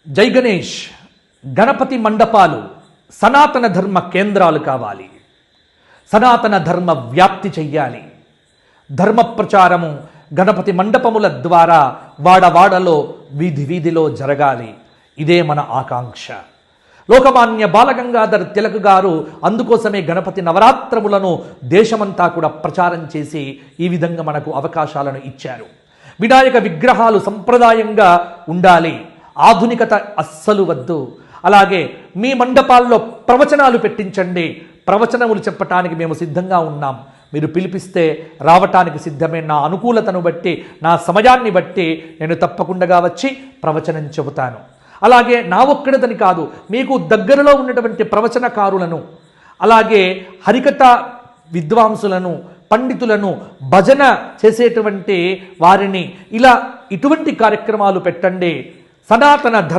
జై గణేష్. గణపతి మండపాలు సనాతన ధర్మ కేంద్రాలు కావాలి. సనాతన ధర్మ వ్యాప్తి చెయ్యాలి. ధర్మ ప్రచారము గణపతి మండపముల ద్వారా వాడవాడలో వీధి వీధిలో జరగాలి. ఇదే మన ఆకాంక్ష. లోకమాన్య బాలగంగాధర్ తిలక్ గారు అందుకోసమే గణపతి నవరాత్రములను దేశమంతా కూడా ప్రచారం చేసి ఈ విధంగా మనకు అవకాశాలను ఇచ్చారు. వినాయక విగ్రహాలు సంప్రదాయంగా ఉండాలి, ఆధునికత అస్సలు వద్దు. అలాగే మీ మండపాల్లో ప్రవచనాలు పెట్టించండి. ప్రవచనములు చెప్పటానికి మేము సిద్ధంగా ఉన్నాం. మీరు పిలిపిస్తే రావటానికి సిద్ధమే. నా అనుకూలతను బట్టి, నా సమయాన్ని బట్టి నేను తప్పకుండా వచ్చి ప్రవచనం చెబుతాను. అలాగే నా ఒక్కడిదని కాదు, మీకు దగ్గరలో ఉన్నటువంటి ప్రవచనకారులను, అలాగే హరికథ విద్వాంసులను, పండితులను, భజన చేసేటువంటి వారిని ఇలా ఇటువంటి కార్యక్రమాలు పెట్టండి. సనాతన ధర్మ